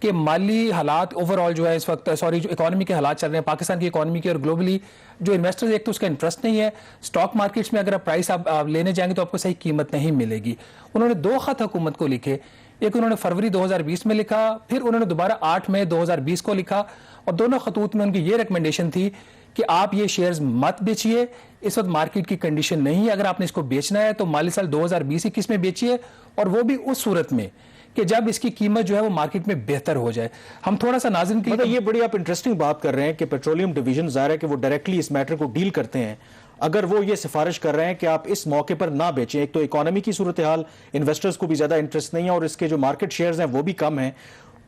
कि माली हालात ओवरऑल जो है इस वक्त, सॉरी, जो इकोनॉमी के हालात चल रहे हैं पाकिस्तान की इकोनॉमी के और ग्लोबली, जो इन्वेस्टर्स, एक तो उसका इंटरेस्ट नहीं है स्टॉक मार्केट्स में, अगर आप प्राइस आप लेने जाएंगे तो आपको सही कीमत नहीं मिलेगी। उन्होंने 2 खत हुकूमत को लिखे, एक उन्होंने फरवरी 2020 में लिखा, फिर उन्होंने दोबारा 8 मई 2020 को लिखा, और दोनों खतूत में उनकी ये रिकमेंडेशन थी कि आप ये शेयर्स मत बेचिए, इस वक्त मार्केट की कंडीशन नहीं है, अगर आपने इसको बेचना है तो माली साल 2020-21 में बेचिए, और वो भी उस सूरत में कि जब इसकी कीमत जो है वो मार्केट में बेहतर हो जाए। हम थोड़ा सा नाज़रीन की, मतलब ये बड़ी आप इंटरेस्टिंग बात कर रहे हैं कि पेट्रोलियम डिवीजन ज़ाहिर है कि वो डायरेक्टली इस मैटर को डील करते हैं। अगर वो ये सिफारिश कर रहे हैं कि आप इस मौके पर ना बेचें, एक तो इकोनॉमी की सूरत हाल, इन्वेस्टर्स को भी ज़्यादा इंटरेस्ट नहीं है और इसके जो मार्केट शेयर्स हैं वो भी कम हैं,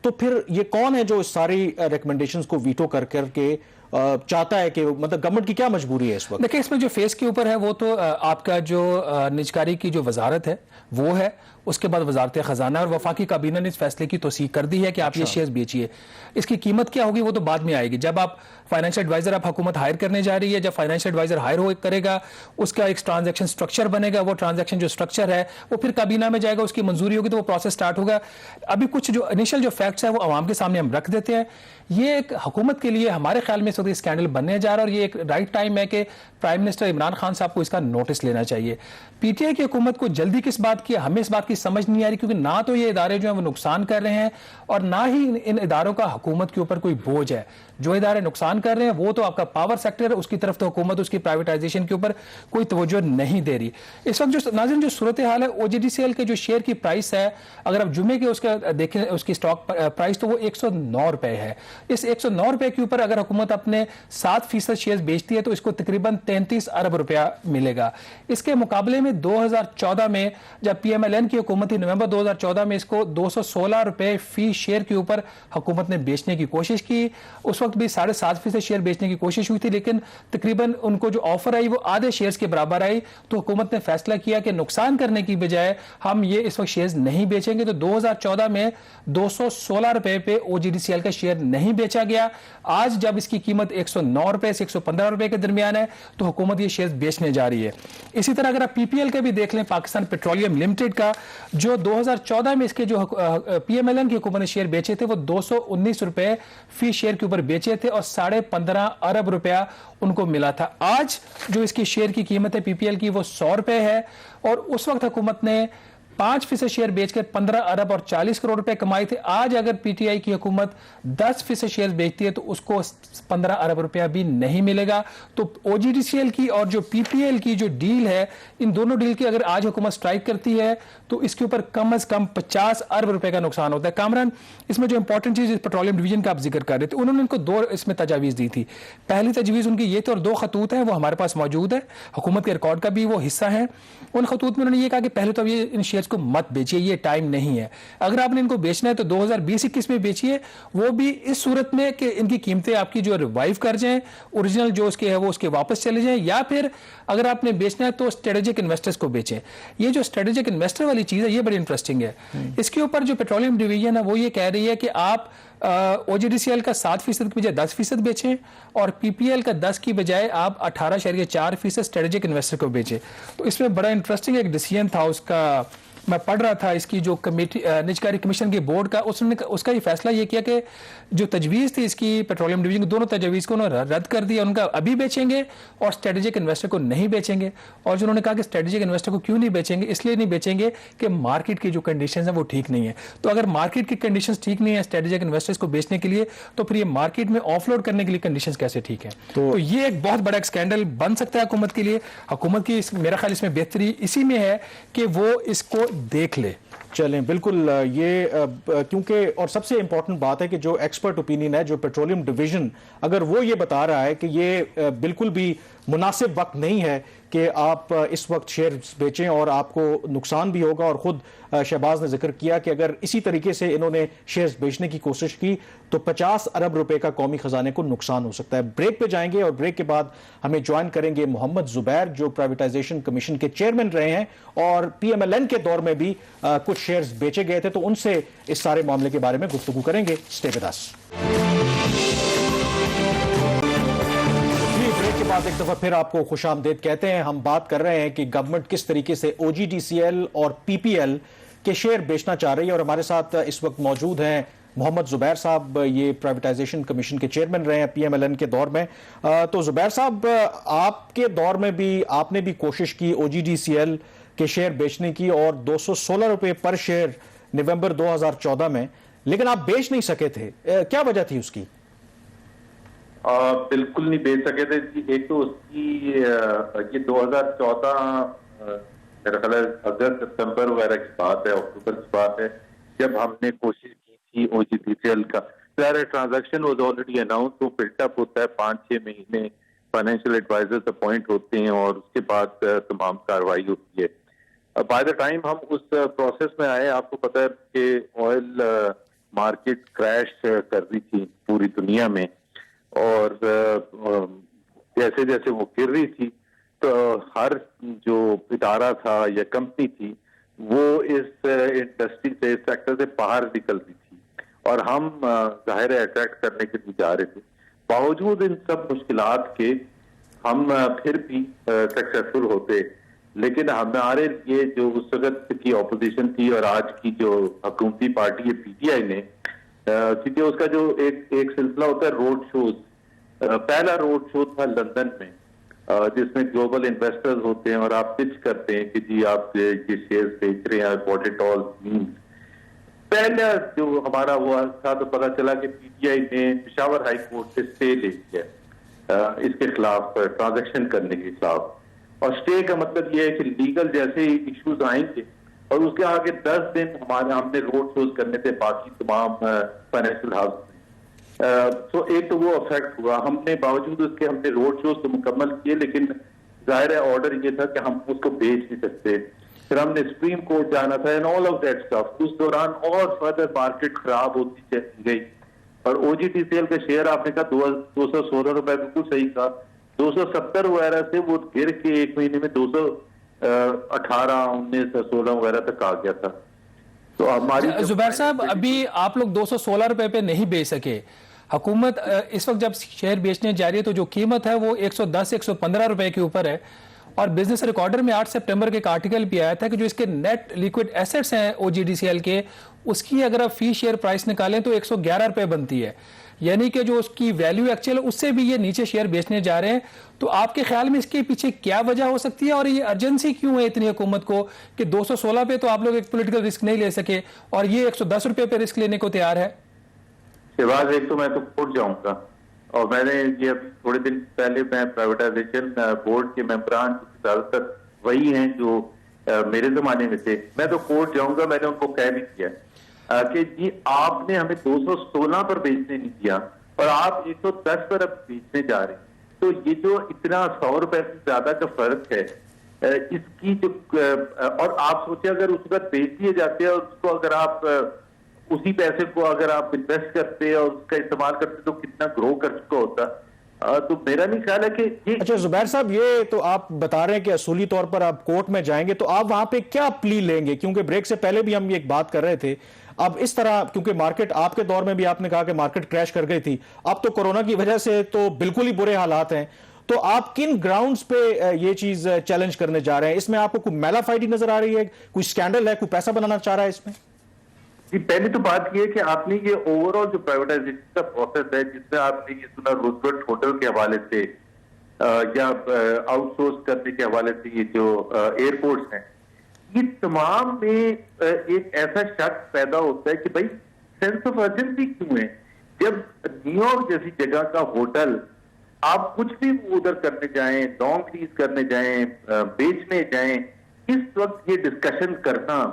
तो फिर ये कौन है जो इस सारी रिकमेंडेशंस को वीटो कर करके चाहता है कि, मतलब गवर्नमेंट की क्या मजबूरी है इस वक्त? देखिए, इसमें जो फेस के ऊपर है वो तो आपका जो निजकारी की जो वजारत है वो है, उसके बाद वजारत खजाना और वफाकी काबीना ने इस फैसले की तौसीक कर दी है कि आप ये शेयर्स बेचिए। इसकी कीमत क्या होगी वो तो बाद में आएगी, जब आप फाइनेंशियल एडवाइजर आप हुकूमत हायर करने जा रही है, जब फाइनेंशियल एडवाइजर हायर हो करेगा, उसका एक ट्रांजैक्शन स्ट्रक्चर बनेगा, वो ट्रांजैक्शन जो स्ट्रक्चर है वो फिर काबीना में जाएगा, उसकी मंजूरी होगी तो वो प्रोसेस स्टार्ट होगा। अभी कुछ जो इनिशियल जो फैक्ट्स है वो आवाम के सामने हम रख देते हैं। ये एक हुकूमत के लिए हमारे ख्याल में इस वक्त स्कैंडल बनने जा रहा है और ये एक राइट टाइम है कि प्राइम मिनिस्टर इमरान खान साहब को इसका नोटिस लेना चाहिए। पीटीआई की हुकूमत को जल्दी किस बात की, हमें इस बात की समझ नहीं आ रही, क्योंकि ना तो ये इदारे जो हैं वो नुकसान कर रहे हैं और ना ही इन इदारों का हुकूमत के ऊपर कोई बोझ है। जो इदारे नुकसान कर रहे हैं वो तो आपका पावर सेक्टर है, उसकी तरफ तो हुकूमत उसकी प्राइवेटाइजेशन के ऊपर कोई तवज्जो नहीं दे रही। इस वक्त जो नाज़रीन जो सूरत हाल है, OGDCL के जो शेयर की प्राइस है, अगर आप जुमे के उसका देखें उसकी स्टॉक प्राइस, तो वो 109 रुपए है। इस 109 रुपए के ऊपर अगर हुकूमत अपने 7% शेयर बेचती है तो इसको तकरीबन 33 अरब रुपया मिलेगा। इसके मुकाबले में 2014 में जब PMLN की हुकूमत थी, नवंबर 2014 में इसको 216 रुपए फी शेयर के ऊपर हुकूमत ने बेचने की कोशिश की। उस वक्त भी 7.5% शेयर बेचने की कोशिश हुई थी, लेकिन तकरीबन उनको जो ऑफर आई वो आधे शेयर्स के बराबर आई। तो हुकूमत ने फैसला किया कि नुकसान करने की बजाय हम ये इस वक्त शेयर्स नहीं बेचेंगे। तो 2014 में 216 रुपए पे OGDCL का शेयर नहीं बेचा गया। आज जब इसकी कीमत 109 रुपए से 115 रुपए के दरमियान है तो हुकूमत ये शेयर बेचने जा रही है। इसी तरह अगर आप PPL का भी देख लें, पाकिस्तान पेट्रोलियम लिमिटेड का, जो 2014 में इसके जो PMLN की हुकूमत ने शेयर बेचे थे वो 219 रुपए फी शेयर के ऊपर बेचे थे और 15.5 अरब रुपया उनको मिला था। आज जो इसकी शेयर की कीमत है PPL की वो 100 रुपए है और उस वक्त हुकूमत ने 5% शेयर बेचकर 15 अरब और 40 करोड़ रुपए कमाए थे। आज अगर PTI की हुकूमत 10% शेयर बेचती है तो उसको 15 अरब रुपया भी नहीं मिलेगा। तो OGDCL की और जो PPL की जो डील है, इन दोनों डील की अगर आज हुकूमत स्ट्राइक करती है तो इसके ऊपर कम से कम 50 अरब रुपए का नुकसान होता है। कामरान, इसमें जो इंपॉर्टेंट चीज पेट्रोलियम डिवीजन का आप जिक्र कर रहे थे, उन्होंने इनको 2 इसमें तजावीज दी थी। पहली तजवीज उनकी ये थी और 2 खतूत हैं वो हमारे पास मौजूद है, हुकूमत के रिकॉर्ड का भी वो हिस्सा है। उन खतूत में उन्होंने ये कहा कि पहले तो ये इन शेयर्स को मत बेचिए, ये टाइम नहीं है। अगर आपने इनको बेचना है तो 2020-21 में बेचिए, वो भी इस सूरत में कि इनकी कीमतें आपकी जो रिवाइव कर जाएं, ओरिजिनल जो उसके है वो उसके वापस चले जाएं, या फिर अगर आपने बेचना है तो स्ट्रेटेजिक इन्वेस्टर्स को बेचें। ये जो स्ट्रेटेजिक इन्वेस्टर वाली चीज है ये बड़ी इंटरेस्टिंग है। इसके ऊपर जो पेट्रोलियम डिवीजन है वो ये कह रही है कि आप OGDCL का 7% की बजाय 10% बेचें और PPL का 10 की बजाय आप 18.4% स्ट्रेटेजिक इन्वेस्टर को बेचें। तो इसमें बड़ा इंटरेस्टिंग एक डिसीजन था उसका, मैं पढ़ रहा था इसकी जो कमेटी निजकारी कमीशन के बोर्ड का, उसने उसका ये फैसला ये किया कि जो तजवीज़ थी इसकी पेट्रोलियम डिवीजन की, दोनों तजवीज़ को उन्होंने रद्द कर दिया। उनका अभी बेचेंगे और स्ट्रेटेजिक इन्वेस्टर को नहीं बेचेंगे। और जो उन्होंने कहा कि स्ट्रेटेजिक इन्वेस्टर को क्यों नहीं बेचेंगे, इसलिए नहीं बेचेंगे कि मार्केट की जो कंडीशंस हैं वो ठीक नहीं है। तो अगर मार्केट की कंडीशंस ठीक नहीं है स्ट्रेटेजिक इन्वेस्टर्स को बेचने के लिए, तो फिर ये मार्केट में ऑफलोड करने के लिए कंडीशंस कैसे ठीक है? तो ये एक बहुत बड़ा स्कैंडल बन सकता है हुकूमत के लिए। हुकूमत की मेरा ख्याल इसमें बेहतरी इसी में है कि वो इसको देख ले। चलें, बिल्कुल ये क्योंकि और सबसे इंपॉर्टेंट बात है कि जो एक्सपर्ट ओपिनियन है, जो पेट्रोलियम डिवीजन अगर वो ये बता रहा है कि ये बिल्कुल भी मुनासिब वक्त नहीं है कि आप इस वक्त शेयर बेचें और आपको नुकसान भी होगा, और खुद शहबाज ने जिक्र किया कि अगर इसी तरीके से इन्होंने शेयर्स बेचने की कोशिश की तो 50 अरब रुपए का कौमी खजाने को नुकसान हो सकता है। ब्रेक पे जाएंगे और ब्रेक के बाद हमें ज्वाइन करेंगे मोहम्मद जुबैर, जो प्राइवेटाइजेशन कमीशन के चेयरमैन रहे हैं और PMLN के दौर में भी कुछ शेयर्स बेचे गए थे, तो उनसे इस सारे मामले के बारे में गुफ्तगू करेंगे। Stay with us. ब्रेक के बाद एक दफा फिर आपको खुशामदीद कहते हैं। हम बात कर रहे हैं कि गवर्नमेंट किस तरीके से OGDCL और PPL के शेयर बेचना चाह रही है, और हमारे साथ इस वक्त मौजूद हैं मोहम्मद जुबैर साहब ये प्राइवेटाइजेशन कमीशन के चेयरमैन रहे हैं PMLN के दौर में। तो जुबैर साहब, आपके दौर में भी आपने भी कोशिश की OGDCL के शेयर बेचने की और 216 रुपए पर शेयर नवंबर 2014 में, लेकिन आप बेच नहीं सके थे, क्या वजह थी उसकी? बिल्कुल नहीं बेच सके थे। एक तो उसकी ये 2014 मेरा ख्याल है अगस्त सितंबर वगैरह की बात है, अक्टूबर की बात है, जब हमने कोशिश की थी OGDCL का। सारे ट्रांजैक्शन वाज ऑलरेडी अनाउंस, तो बिल्टअप होता है, 5-6 महीने फाइनेंशियल एडवाइजर्स अपॉइंट होते हैं और उसके बाद तमाम कार्रवाई होती है। बाय द टाइम हम उस प्रोसेस में आए, आपको पता है कि ऑयल मार्केट क्रैश कर रही थी पूरी दुनिया में, और जैसे जैसे वो गिर रही थी तो हर जो इदारा था या कंपनी थी वो इस इंडस्ट्री से, इस सेक्टर से बाहर निकल रही थी, और हम जाहिर है अट्रैक्ट करने के लिए जा रहे थे। बावजूद इन सब मुश्किलात के हम फिर भी सक्सेसफुल होते, लेकिन हमारे लिए जो उस वक्त की ऑपोजिशन थी और आज की जो हुकूमती पार्टी है PTI ने, क्योंकि उसका जो एक सिलसिला होता है रोड शोज, पहला रोड शो था लंदन में, जिसमें ग्लोबल इन्वेस्टर्स होते हैं और आप पिच करते हैं कि जी आप ये शेयर बेच रहे हैं, व्हाट इट ऑल मींस। पहला जो हमारा हुआ था तो पता चला कि PTI ने पेशावर हाई कोर्ट से स्टे ले लिया इसके खिलाफ, ट्रांजैक्शन करने के खिलाफ। और स्टे का मतलब यह है कि लीगल जैसे ही इश्यूज आएंगे और उसके आगे 10 दिन हमने रोड शोज करने थे बाकी तमाम फाइनेंशियल हाउस में। तो एक तो वो अफेक्ट हुआ, हमने बावजूद उसके हमने रोड शोज तो मुकम्मल किए, लेकिन जाहिर है ऑर्डर ये था कि हम उसको बेच नहीं सकते। फिर हमने सुप्रीम कोर्ट जाना था and all of that stuff. उस दौरान और फर्दर मार्केट खराब होती चली गई और OGDCL का शेयर आपने कहा 216 रुपए, बिल्कुल सही कहा, 270 वगैरह से वो गिर के एक महीने में 218, 19, 16 वगैरह तक आ गया था। तो हमारी जुबैर साहब, अभी आप लोग 216 रुपए पे नहीं बेच सके, हुकूमत इस वक्त जब शेयर बेचने जा रही है तो जो कीमत है वो 110-115 रुपए के ऊपर है, और बिजनेस रिकॉर्डर में 8 सितंबर के एक आर्टिकल भी आया था कि जो इसके नेट लिक्विड एसेट्स हैं OGDCL के, उसकी अगर आप फी शेयर प्राइस निकालें तो 111 रुपए बनती है, यानी कि जो उसकी वैल्यू एक्चुअल उससे भी ये नीचे शेयर बेचने जा रहे हैं। तो आपके ख्याल में इसके पीछे क्या वजह हो सकती है और ये अर्जेंसी क्यों है इतनी हुकूमत को कि 216 पे तो आप लोग एक पॉलिटिकल रिस्क नहीं ले सके और ये 110 रुपए पे रिस्क लेने को तैयार है? शहबाज, एक तो मैं तो कोर्ट जाऊंगा, और मैंने ये अभी थोड़े दिन पहले मैं प्राइवेटाइजेशन बोर्ड के मेंबरान ज्यादातर वही हैं जो मेरे जमाने में थे, मैं तो कोर्ट जाऊंगा। मैंने उनको कह भी किया कि जी आपने हमें 216 पर बेचने नहीं दिया और आप 110 पर अब बेचने जा रहे हैं, तो ये जो इतना 100 रुपए से ज्यादा का फर्क है, इसकी जो और आप सोचे अगर उस पर बेच दिए जाते हैं और उसको अगर आप उसी पैसे को अगर आप इन्वेस्ट करते और उसका इस्तेमाल करते तो कितना ग्रो कर चुका होता। तो मेरा नहीं ख्याल है कि ये। अच्छा जुबैर साहब, ये तो आप बता रहे हैं कि असूली तौर पर आप कोर्ट में जाएंगे, तो आप वहां पे क्या प्ली लेंगे? क्योंकि ब्रेक से पहले भी हम ये एक बात कर रहे थे, अब इस तरह, क्योंकि मार्केट आपके दौर में भी आपने कहा कि मार्केट क्रैश कर गई थी, अब तो कोरोना की वजह से तो बिल्कुल ही बुरे हालात हैं, तो आप किन ग्राउंड्स पे ये चीज चैलेंज करने जा रहे हैं? इसमें आपको कोई मैलाफाइडी नजर आ रही है, कोई स्कैंडल है, कोई पैसा बनाना चाह रहा है इसमें? जी, पहली तो बात यह है कि आपने ये ओवरऑल जो प्राइवेटाइजेशन का प्रोसेस है, जिसमें आपने ये सुना रूजवेल्ट होटल के हवाले से या आउटसोर्स करने के हवाले से ये जो एयरपोर्ट्स हैं, ये तमाम में एक ऐसा शक पैदा होता है कि भाई सेंस ऑफ अर्जेंसी क्यों है? जब न्यूयॉर्क जैसी जगह का होटल आप कुछ भी उधर करने जाएं, लॉन्ग लीज करने जाएं, बेचने जाएं, इस वक्त ये डिस्कशन करना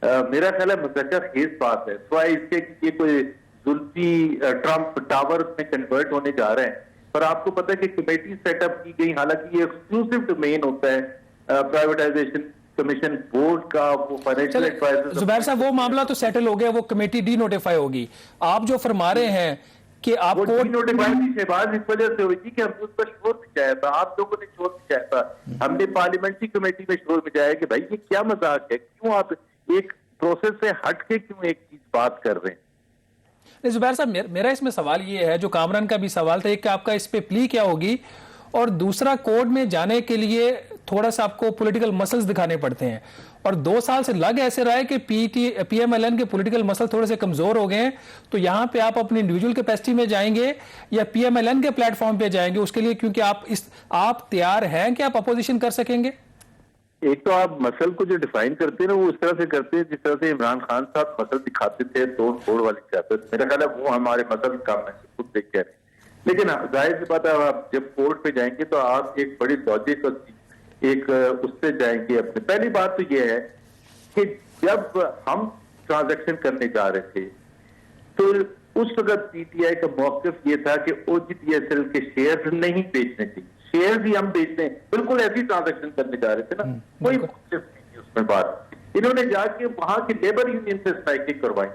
मेरा ख्याल है मज़ाक़ खेज बात है। सिवाय इसके कि ये कोई जुल्फी ट्रंप टावर में कन्वर्ट होने जा रहे हैं, पर आपको पता है कि कमेटी सेटअप की गई, हालांकि ये एक्सक्लूसिव डोमेन होता है प्राइवेटाइजेशन कमीशन बोर्ड का, वो फाइनेंशियल एडवाइजर। जुबैर साहब, वो मामला तो सेटल हो गया, वो कमेटी डी नोटिफाई होगी। आप जो फरमा रहे हैं कि आप कोर्ट नोटिफाई शहबाज इस वजह से हुई थी कि हमने उस पर शोर मचाया था, आप लोगों ने शोर मचाया था, हमने पार्लियामेंट्री कमेटी में शोर मचाया कि भाई ये क्या मजाक है, क्यों आप एक प्रोसेस से हट के क्यों एक चीज बात कर रहे हैं? नहीं जुबैर साहब, मेरा इसमें सवाल ये है, जो कामरान का भी सवाल था, एक कि आपका इस पे प्ली क्या होगी, और दूसरा कोर्ट में जाने के लिए थोड़ा सा आपको पॉलिटिकल मसल्स दिखाने पड़ते हैं, और 2 साल से लग ऐसे रहा है कि PMLN के पॉलिटिकल मसल थोड़े से कमजोर हो गए हैं, तो यहां पे आप अपनी इंडिविजुअल कैपेसिटी में जाएंगे या PMLN के प्लेटफॉर्म पे जाएंगे उसके लिए, क्योंकि आप तैयार हैं कि आप अपोजिशन कर सकेंगे? एक तो आप मसल को जो डिफाइन करते हैं ना, वो उस तरह से करते हैं जिस तरह से इमरान खान साहब मसल दिखाते थे, तोड़ फोड़ वाली सियासत। मेरा ख्याल है वो हमारे मसल कम है, खुद देख कह रहे हैं। लेकिन जाहिर सी बात है, आप जब कोर्ट पे जाएंगे तो आप एक बड़ी लॉजिक और एक उससे जाएंगे अपने। पहली बात तो ये है कि जब हम ट्रांजैक्शन करने जा रहे थे तो उस वक्त पीटीआई का मौकफ ये था कि OGTSL के शेयर नहीं बेचने चाहिए, शेयर भी हम बेचते हैं, बिल्कुल ऐसी ट्रांजैक्शन करने जा रहे थे ना, कोई मौकफ नहीं थी उसमें बात। इन्होंने जाके वहां की लेबर यूनियन से स्ट्राइकिंग करवाई।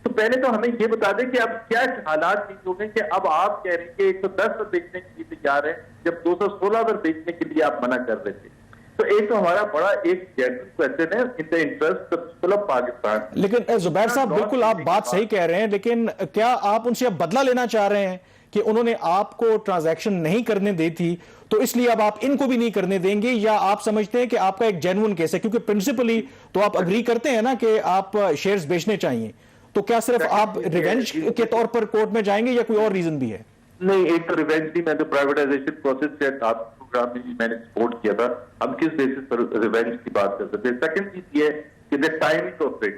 तो पहले तो हमें ये बता दें कि अब क्या हालात चेंज हो गए कि अब आप कह रहे हैं कि 110 बेचने के लिए तैयार है, जब 216 बेचने के लिए आप मना कर रहे थे। तो एक तो हमारा बड़ा एक जेन्युइन क्वेश्चन है in the interest of Pakistan. लेकिन जुबैर साहब, बिल्कुल आप बात सही कह रहे हैं, लेकिन क्या आप उनसे अब बदला लेना चाह रहे हैं कि उन्होंने आपको ट्रांजैक्शन नहीं करने दी थी तो इसलिए अब आप इनको भी नहीं करने देंगे, या आप समझते हैं कि आपका एक जेन्युइन केस है? क्योंकि प्रिंसिपली तो आप अग्री करते हैं ना कि आप शेयर्स बेचने चाहिए, तो क्या सिर्फ आप रिवेंज के तौर पर कोर्ट में जाएंगे या कोई और रीजन भी है? नहीं, एक तो रिवेंज नहीं, मैं तो प्राइवेटाइजेशन प्रोसेस से आप प्रोग्राम में भी मैंने सपोर्ट किया था। हम किस बेसिस पर रिवेंज की बात कर सकते हैं? सेकंड चीज ये है कि the timing of it,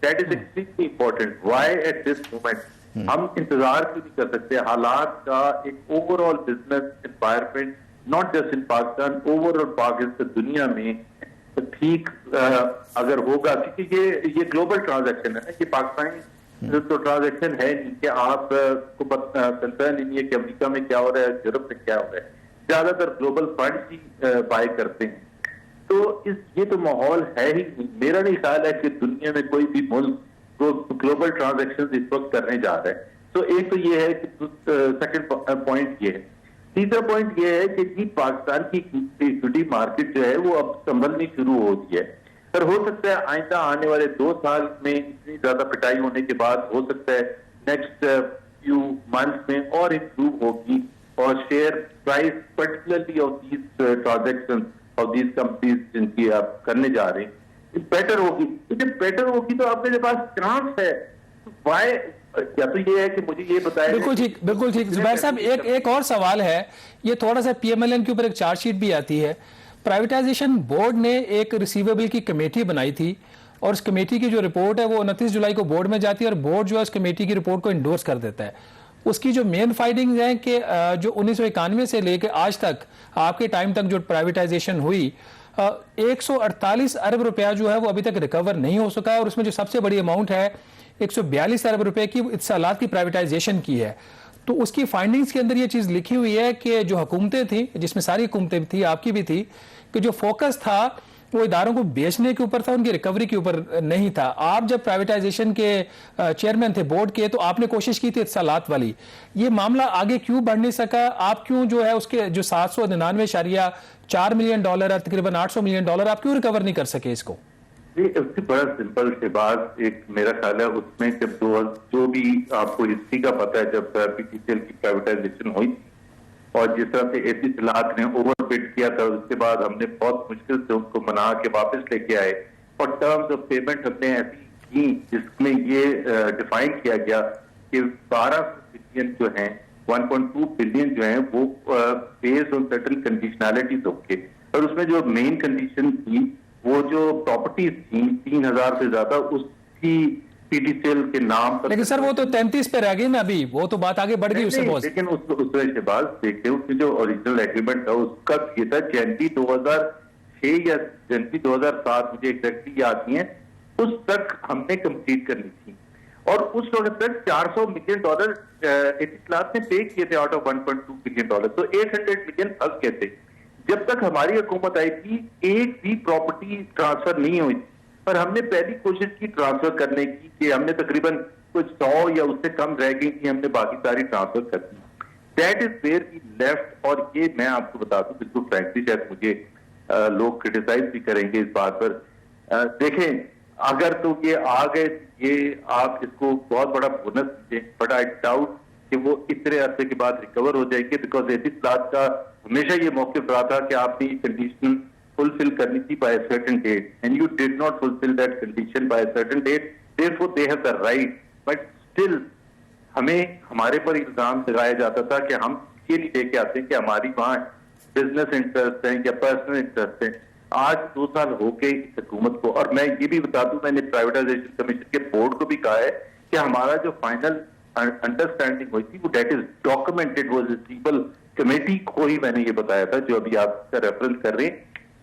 that is extremely important. Why at this moment? हम इंतजार क्यों नहीं कर सकते? हालात का एक overall business environment, not just in Pakistan, overall Pakistan दुनिया में ठीक अगर होगा, क्योंकि ये ग्लोबल ट्रांजैक्शन है ना, ये पाकिस्तानी तो ट्रांजैक्शन है नहीं कि आप को कंसर्न नहीं है कि अमेरिका में क्या हो रहा है, यूरोप में क्या हो रहा है। ज्यादातर ग्लोबल फंड ही बाय करते हैं, तो ये तो माहौल है ही नहीं। मेरा नहीं ख्याल है कि दुनिया में कोई भी मुल्क ग्लोबल ट्रांजैक्शन इस वक्त करने जा रहा है। तो एक तो ये है कि सेकंड पॉइंट ये है। तीसरा पॉइंट ये है कि जी पाकिस्तान की इक्विटी मार्केट जो है वो अब संभलनी शुरू हो गई है, पर हो सकता है आइंदा आने वाले 2 साल में इतनी ज्यादा पिटाई होने के बाद हो सकता है नेक्स्ट फ्यू मंथ्स में और इम्प्रूव होगी और share price particularly of these transaction of these companies जिनकी आप करने जा रहे हैं बेटर होगी। तो जब बेटर होगी तो आपके पास चांस है। वाई या तो ये है कि मुझे ये बताया। बिल्कुल ठीक, बिल्कुल ठीक। जुबैर साहब, एक और सवाल है, ये थोड़ा सा PMLN के ऊपर एक चार्जशीट भी आती है। प्राइवेटाइजेशन बोर्ड ने एक रिसीवेबल की कमेटी बनाई थी और उस कमेटी की जो रिपोर्ट है वो 29 जुलाई को बोर्ड में जाती है और बोर्ड जो है उस कमेटी की रिपोर्ट को इंडोर्स कर देता है। उसकी जो मेन फाइंडिंग्स हैं कि जो 1991 से लेकर आज तक आपके टाइम तक जो प्राइवेटाइजेशन हुई 148 अरब रुपया जो है वो अभी तक रिकवर नहीं हो सका है, और उसमें जो सबसे बड़ी अमाउंट है 142 अरब रुपए की इत्सलात की प्राइवेटाइजेशन की है। तो उसकी फाइंडिंग्स के अंदर ये चीज लिखी हुई है कि जो हुकूमतें थी, जिसमें सारी हुकूमतें थी, आपकी भी थी, कि जो फोकस था वो इदारों को बेचने के ऊपर था, उनकी रिकवरी के ऊपर नहीं था। आप जब प्राइवेटाइजेशन के चेयरमैन थे बोर्ड के, तो आपने कोशिश की थी इत्सलात वाली। ये मामला आगे क्यों बढ़ नहीं सका? आप क्यों जो है उसके जो 799.4 मिलियन डॉलर है, तकरीबन $800 मिलियन, आप क्यों रिकवर नहीं कर सके इसको? उससे बड़ा सिंपल से बात एक मेरा ख्याल है, उसमें जब जो भी आपको हिस्ट्री का पता है, जब PTCL की प्राइवेटाइजेशन हुई और जिस तरह से AC सलाहत ने ओवरबिड किया था, उसके बाद हमने बहुत मुश्किल से उनको मना के वापस लेके आए और टर्म्स ऑफ पेमेंट हमने ऐसी की जिसमें ये डिफाइन किया गया कि 12 बिलियन जो है 1.2 बिलियन जो है वो बेस्ड ऑन सर्टेन कंडीशनैलिटीज होंगे, और उसमें जो मेन कंडीशन थी वो जो प्रॉपर्टीज थी 3000 से ज्यादा उसकी PTCL के नाम पर। लेकिन सर वो तो 33 पे रह गई ना, अभी वो तो बात आगे बढ़ गई उससे बहुत। लेकिन उसके बाद देखते हैं उसमें जो ओरिजिनल एग्रीमेंट था उसका ये था जनवरी 2006 या जनवरी 2007, मुझे एग्जैक्टली याद नहीं है, उस तक हमने कंप्लीट करनी थी और उस वक्त तक $400 मिलियन इतिलात ने पे किए थे आउट ऑफ $1.2 बिलियन, तो 800 मिलियन फंस गए थे। जब तक हमारी हुकूमत आई थी एक भी प्रॉपर्टी ट्रांसफर नहीं हुई, पर हमने पहली कोशिश की ट्रांसफर करने की कि हमने तकरीबन कुछ 100 या उससे कम रह गई थी, हमने बाकी सारी ट्रांसफर कर दी। That is where we left. और ये मैं आपको बता दूं बिल्कुल फ्रैंकली, शायद मुझे लोग क्रिटिसाइज भी करेंगे इस बात पर। देखें, अगर तो ये आ गए, ये आप इसको बहुत बड़ा बोनस दीजिए, बट आई डाउट कि वो इतने अरसे के बाद रिकवर हो जाएंगे, बिकॉज ऐसी प्लाट का हमेशा ये मौके रहा था कि आपने कंडीशनल fulfill करनी थी by a certain date, and you did not fulfill that condition by a certain date. Therefore, they have the right. But still, हमें हमारे पर इल्जाम लगाया जाता था कि हम ये नहीं लेके आते कि हमारी वहाँ बिजनेस इंटरेस्ट है या पर्सनल इंटरेस्ट है। आज 2 साल हो गए इस हुकूमत को, और मैं ये भी बता दूं, मैंने प्राइवेटाइजेशन कमीशन के बोर्ड को भी कहा है कि हमारा जो फाइनल अंडरस्टैंडिंग हुई थी वो डेट इज डॉक्यूमेंटेड, वो पीपल कमेटी को ही मैंने ये बताया था जो अभी आप इसका रेफरेंस कर रहे हैं।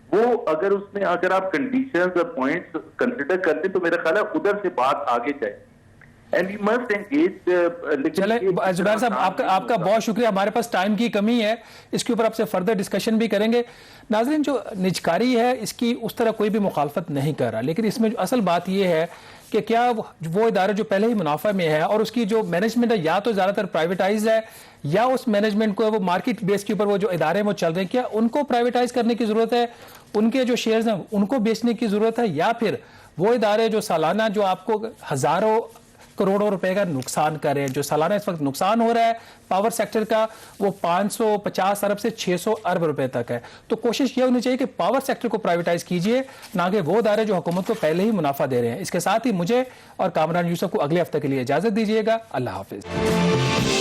वो अगर उसमें अगर आप कंडीशंस और पॉइंट्स कंसिडर करते तो मेरा ख्याल है उधर से बात आगे जाए। And you must engage. चले जुबैर साहब, आपका बहुत शुक्रिया। हमारे पास टाइम की कमी है, इसके ऊपर आपसे फर्दर डिस्कशन भी करेंगे। नाज़रीन, जो निजकारी है इसकी उस तरह कोई भी मुखालफत नहीं कर रहा, लेकिन इसमें असल बात यह है कि क्या वो इदारा जो पहले ही मुनाफा में है और उसकी जो मैनेजमेंट है या तो ज़्यादातर प्राइवेटाइज है या उस मैनेजमेंट को वो मार्केट बेस के ऊपर वो जो इदारे वो चल रहे हैं, क्या उनको प्राइवेटाइज करने की ज़रूरत है, उनके जो शेयर्स हैं उनको बेचने की ज़रूरत है, या फिर वो इदारे जो सालाना जो आपको हज़ारों करोड़ों रुपए का नुकसान कर रहे हैं, जो सालाना इस वक्त नुकसान हो रहा है पावर सेक्टर का वो 550 अरब से 600 अरब रुपए तक है। तो कोशिश ये होनी चाहिए कि पावर सेक्टर को प्राइवेटाइज कीजिए, ना कि वो इदारे जो हुकूमत को पहले ही मुनाफा दे रहे हैं। इसके साथ ही मुझे और कामरान यूसुफ को अगले हफ्ते के लिए इजाजत दीजिएगा। अल्लाह हाफिज।